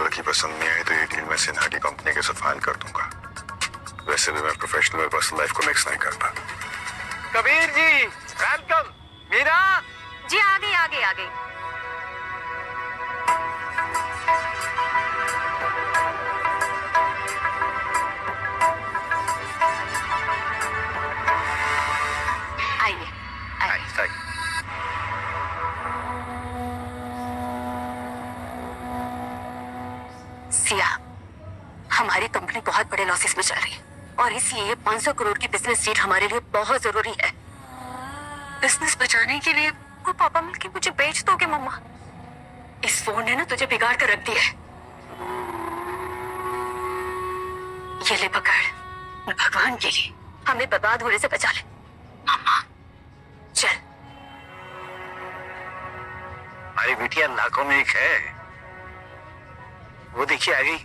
लड़की पसंद नहीं आई तो ये डील मैं सिन्हा की कंपनी के साथ फाइल कर दूंगा। वैसे भी मैं प्रोफेशनल और पर्सनल लाइफ को मिक्स नहीं करता। कबीर जी वेलकम। मीरा जी आ गई आ गई आ गई। आइए आइए। सिया, हमारी कंपनी बहुत बड़े लॉसेस में चल रही है और इसलिए 500 करोड़ की बिजनेस सीट हमारे लिए बहुत जरूरी है। बिजनेस बचाने के लिए वो पापा मिलके मुझे बेच दोगे मम्मा? इस फोन ने ना तुझे बिगाड़ कर रख दिया है। ये ले पकड़, भगवान के लिए हमें बर्बाद होने से बचा ले मम्मा। चल। हमारी बिटिया लाखों में एक है, वो देखिए आ गई।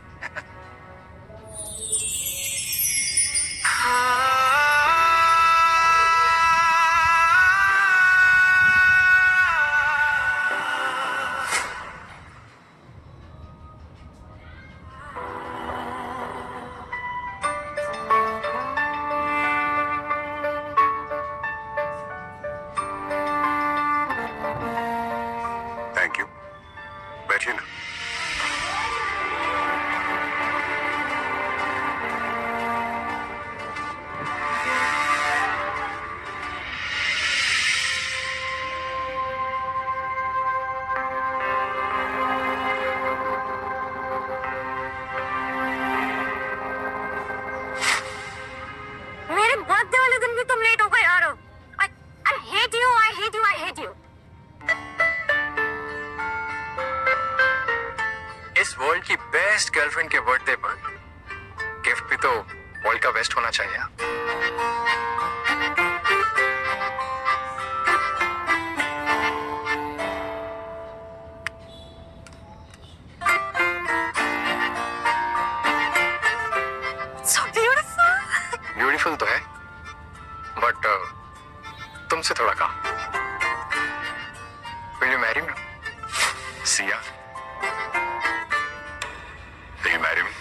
थैंक यू, बैठिए ना। मेरे बर्थडे वाले दिन भी तुम लेट हो गए यार। I hate you, I hate you, I hate you. इस वर्ल्ड की बेस्ट गर्लफ्रेंड के बर्थडे पर गिफ्ट भी तो वर्ल्ड का बेस्ट होना चाहिए। So beautiful. ब्यूटीफुल तो है बट तुमसे थोड़ा कम। Will you marry me? Siya, will you marry me?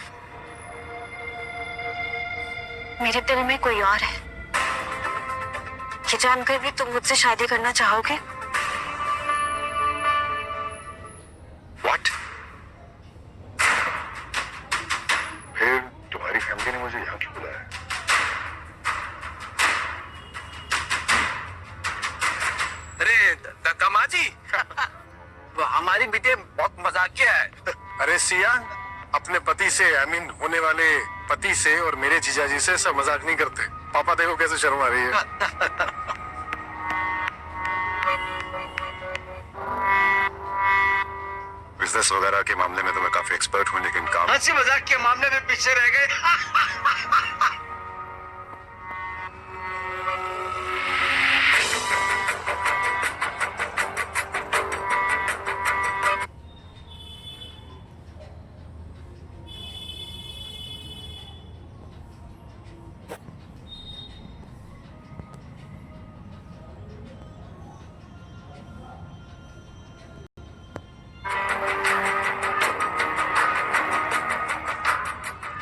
मेरे दिल में कोई और है, ये जानकर भी तुम मुझसे शादी करना चाहोगे? What? फिर तुम्हारी फैमिली ने मुझे यहाँ क्यों बुलाया? अरे दामाजी वो हमारी बेटे बहुत मजाकिया है। अरे सिया, अपने पति से आई मीन होने वाले पति से और मेरे जीजाजी से सब मजाक नहीं करते। पापा देखो कैसे शर्मा रही है। बिजनेस वगैरह के मामले में तो मैं काफी एक्सपर्ट हूँ, लेकिन काम हंसी मजाक के मामले में पीछे रह गए।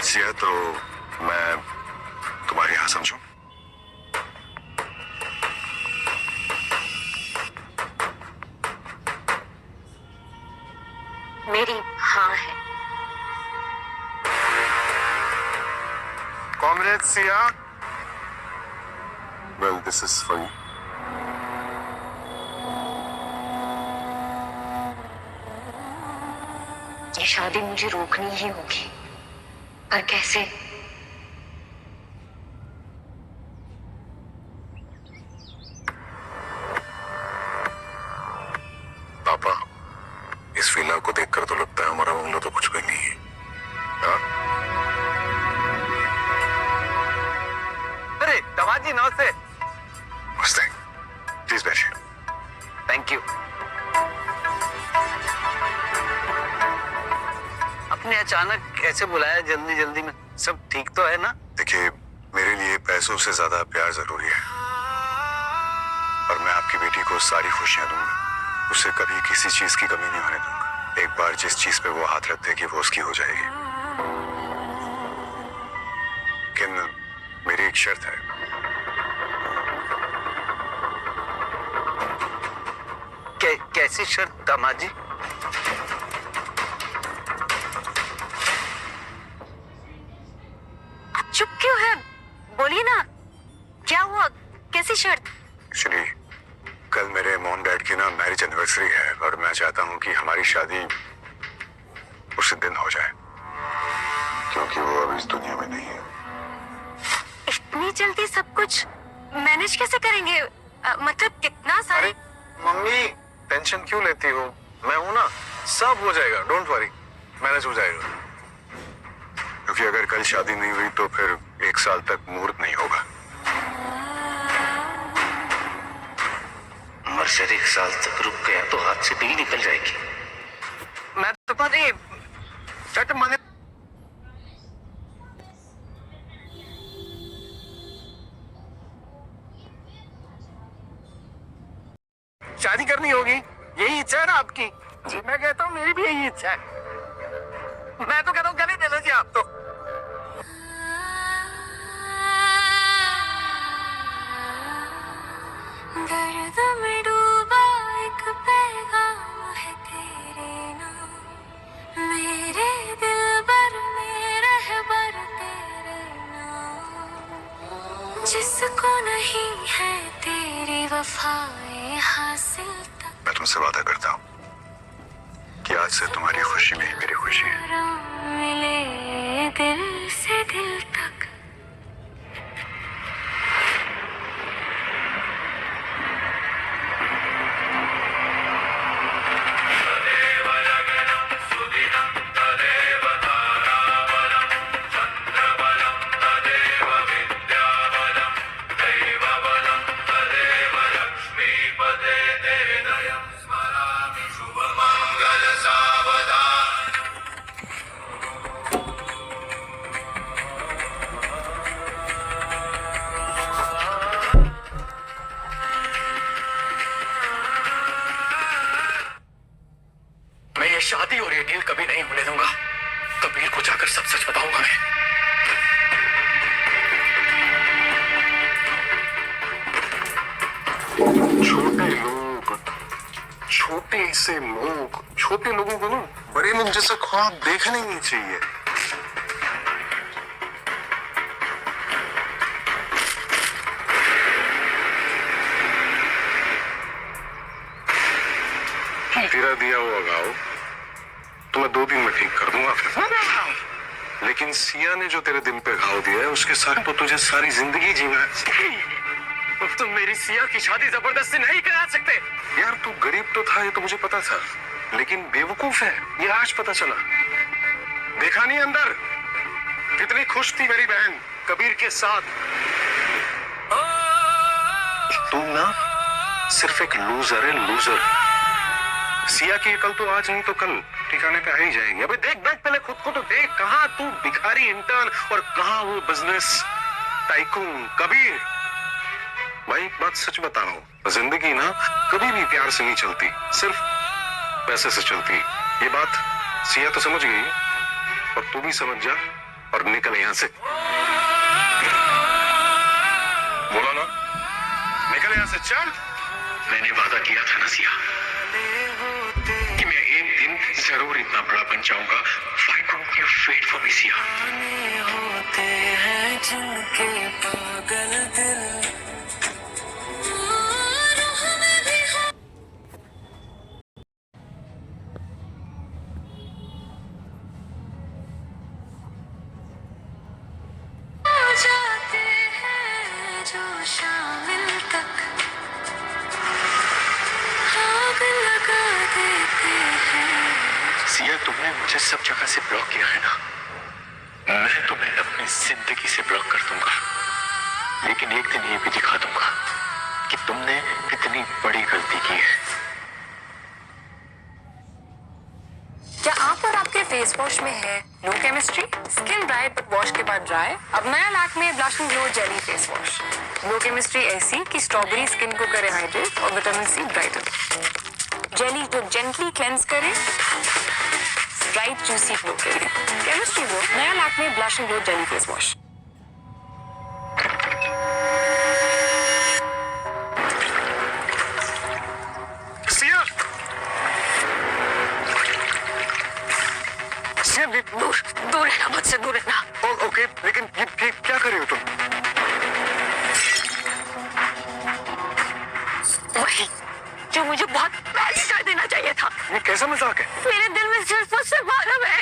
सिया, तो मैं तुम्हारी यहाँ समझूं? मेरी हाँ है। Comrade Siya, Well, this is for you. ये शादी मुझे रोकनी ही होगी, पर कैसे? पापा, इस विला को देखकर तो लगता है हमारा मामला तो कुछ भी नहीं है। हाँ? अरे दामाजी नमस्ते। मस्त है। प्लीज बैठिए। Thank you. आपने अचानक कैसे बुलाया जल्दी जल्दी में? सब ठीक तो है ना? देखिए, मेरे लिए पैसों से ज्यादा प्यार जरूरी है और मैं आपकी बेटी को सारी खुशियां दूंगा, उसे कभी किसी चीज की कमी नहीं होने दूंगा। एक बार जिस चीज पे वो हाथ रख देगी वो उसकी हो जाएगी। लेकिन मेरी एक शर्त है। कैसी शर्त दामाद जी? आप चुप क्यों है? बोलिए ना, क्या हुआ? कैसी शर्त? एक्चुअली कल मेरे मॉम डैड की ना मैरिज एनिवर्सरी है और मैं चाहता हूँ कि हमारी शादी उसी दिन हो जाए, क्योंकि वो अभी इस दुनिया में नहीं है। इतनी जल्दी सब कुछ मैनेज कैसे करेंगे? मतलब कितना सारे। मम्मी टेंशन क्यों लेती हो? मैं हूं ना, सब हो जाएगा, डोंट वरी, मैनेज हो जाएगा। क्योंकि अगर कल शादी नहीं हुई तो फिर 1 साल तक मुहूर्त नहीं होगा। मर्शर 1 साल तक रुक गया तो हाथ से डील निकल जाएगी। मैं तुम्हारी शर्ट माने शादी करनी होगी, यही इच्छा है ना आपकी? जी मैं कहता हूँ मेरी भी यही इच्छा है। मैं तो कहता हूँ गले दे लीजिए आप तो। दर्द में डूबा एक पैगाम है तेरे नाम, मेरे दिलबर में रहबर तेरे नाम, जिसको नहीं है तेरी वफाएं हासिल तक। मैं तुमसे वादा करता हूँ कि आज से तुम्हारी खुशी में ही मेरी खुशी है। मिले दिल से दिल तक। मैं ये शादी और ये डील कभी नहीं होने दूंगा। कबीर को जाकर सब सच बताऊंगा मैं। छोटे से लोग, छोटे लोगों को ना बड़े लोग जैसा ख्वाब देखना ही नहीं चाहिए। तेरा दिया हुआ घाव तो मैं 2 दिन में ठीक कर दूंगा फिर। लेकिन सिया ने जो तेरे दिल पे घाव दिया है उसके साथ तो तुझे सारी जिंदगी जीना है। अब तुम मेरी सिया की शादी जबरदस्ती नहीं करा सकते। यार तू गरीब तो था, ये तो मुझे पता था, लेकिन बेवकूफ है ये आज पता चला। देखा नहीं अंदर कितनी खुश थी मेरी बहन कबीर के साथ। तू ना सिर्फ एक लूजर है, लूजर। सिया की कल तो आज नहीं तो कल ठिकाने पे आ ही जाएगी। अबे देख पहले खुद को तो देख, कहाँ तू भिखारी इंटर्न और कहाँ वो बिजनेस टाइकून कबीर। भाई एक बात सच बता रहा हूँ, जिंदगी ना कभी भी प्यार से नहीं चलती, सिर्फ पैसे से चलती। ये बात सिया तो समझ गई और तू भी समझ जा और निकल यहाँ से। बोला ना, निकल यहाँ से, चल। मैंने वादा किया था ना सिया कि मैं एक दिन जरूर इतना बड़ा बन जाऊंगा। Why don't you wait for me, Siya? होते हैं जिनके पागल दिल, रूह में भी हो जाते हैं जो शामिल तक, आग लगा देते हैं। सिया तुमने मुझे सब जगह से ब्लॉक किया है ना, मैं तुम्हें अपनी जिंदगी से ब्लॉक कर दूंगा। लेकिन एक दिन ये भी दिखा दूंगा कि तुमने कितनी बड़ी गलती की है। क्या आप और आपके फेस वॉश में है low chemistry, skin bright but wash के बाद ड्राई? अब नया Lakme blush and glow jelly face wash. Low chemistry ऐसी कि स्ट्रॉबेरी स्किन को करे हाइड्रेट और विटामिन सी ब्राइटन। जेली जो जेंटली क्लेंस करे, ब्राइट जूसी ग्लो करे। केमिस्ट्री वो नया Lakme blush and glow jelly face wash. सिया, सिया, दूर दूर रहना, मुझसे दूर रहना। ओके, लेकिन ये क्या कर रही हो तुम? वही जो मुझे बहुत पहले कर देना चाहिए था। ये कैसा मजाक है? मेरे दिल में सिर्फ उससे मालूम है।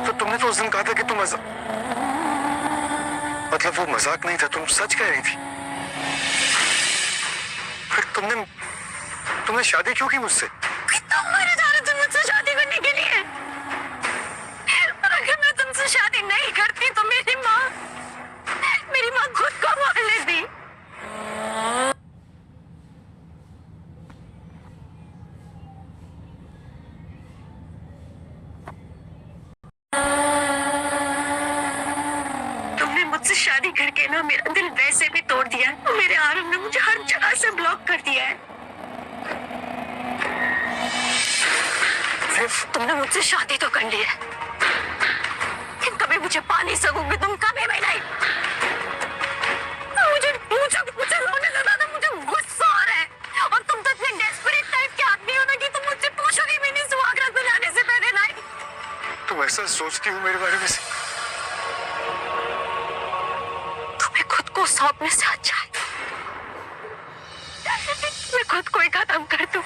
तो तुमने तो उस दिन कहा था कि तुम मतलब वो मजाक नहीं था, तुम सच कह रही थी। फिर तुमने शादी क्यों की मुझसे? तुम मरे जा रहे थे मुझसे शादी करने के लिए। और अगर मैं तुमसे शादी नहीं करती तो मेरी माँ खुद को मार लेती। तुमने मुझसे शादी करके ना मेरा दिल वैसे भी तोड़ दिया है और मेरे आरम ने मुझे हर जगह से ब्लॉक कर दिया है। सिर्फ तुमने मुझसे शादी तो कर ली है, लेकिन कभी मुझे पा नहीं सकोगे तुम, कभी भी नहीं। मुझे रोने लगा था, मुझे गुस्सा आ रहा है। और तुम तो इतने डेस्परेट टाइप के आदमी हो ना कि तुम मुझसे पूछोगे भी नहीं सुहागरात बनाने से पहले। नहीं, तुम ऐसा सोचती हो मेरे बारे में? तुम्हें खुद को सौंपने से अच्छा है मैं खुद को ही खत्म कर दूं।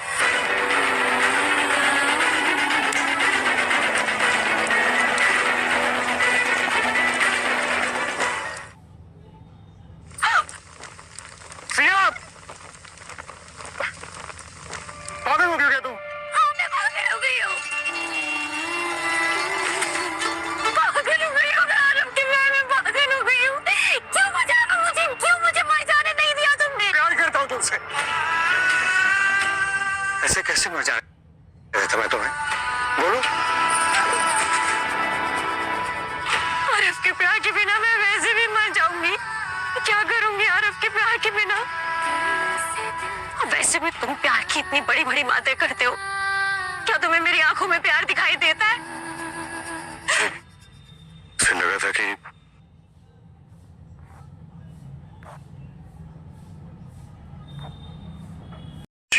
पागल हो गया क्या तुम? मैं पागल हो गई हूँ। पागल हो गई हूँ मैं, आरम के प्यार में पागल हो गई हूँ। क्यों मुझे मर जाने नहीं दिया तुमने? प्यार करता हूँ तुमसे। ऐसे कैसे मर जाने देता मैं तुम्हें? बोलो। आरफ के प्यार के बिना मैं वैसे भी मर जाऊंगी। क्या करूंगी आरफ के प्यार के बिना? और वैसे भी तुम प्यार की इतनी बड़ी बड़ी बातें करते हो, क्या तुम्हें मेरी आंखों में प्यार दिखाई देता है? मुझे लगा था कि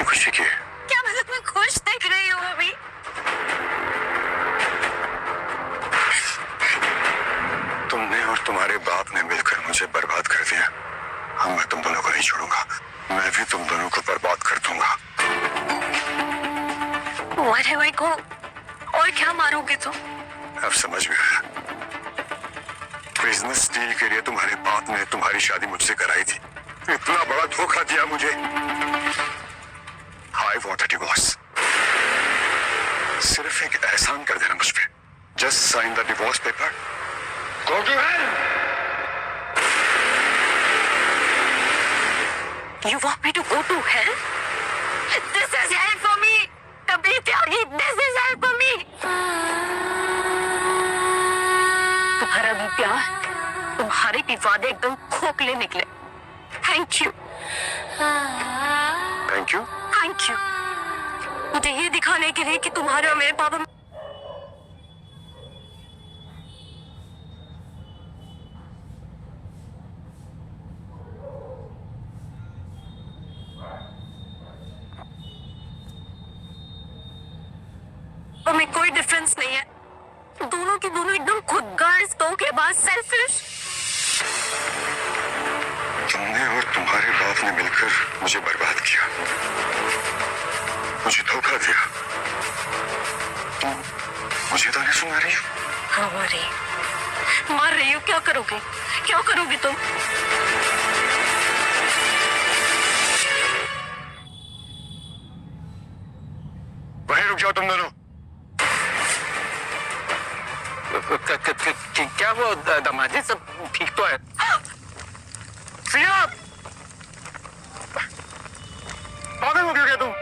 खुशी की है। क्या मैं तुम्हें खुश देख रही हूँ अभी? तुमने और तुम्हारे बाप ने मिलकर मुझे बर्बाद कर दिया। अब मैं तुम दोनों को नहीं छोड़ूंगा, मैं भी तुम दोनों को बर्बाद कर दूंगा। मरे भाई को और क्या मारोगे तुम? अब समझ में आया। बिजनेस डील के लिए तुम्हारे बाप ने तुम्हारी शादी मुझसे कराई थी। इतना बड़ा धोखा दिया मुझे। I want a divorce. सिर्फ एक एहसान कर देना मुझ पे। Just sign the divorce paper. Go to hell. You want me to go to hell? This is hell for me. कभी त्यागी, this is hell for me. तुम्हारा भी प्यार, तुम्हारे भी वादे एकदम खोखले निकले। Thank you. Thank you. Thank you. मुझे ये दिखाने के लिए कि तुम्हारे और मेरे पापा में कोई डिफरेंस नहीं है। दोनों की दोनों एकदम खुदगर्ज, धोखेबाज, सेल्फिश। तुमने और तुम्हारे बाप ने मिलकर मुझे बर्बाद किया, मुझे धोखा दिया। तुम मुझे ताने सुना रही हो? हाँ, मार रही हो। क्या करोगे? क्या करोगे तुम? वहीं रुक जाओ तुम दोनों। क्या वो दामाजी सब ठीक तो है? सिया, पागल हो गया क्या तुम?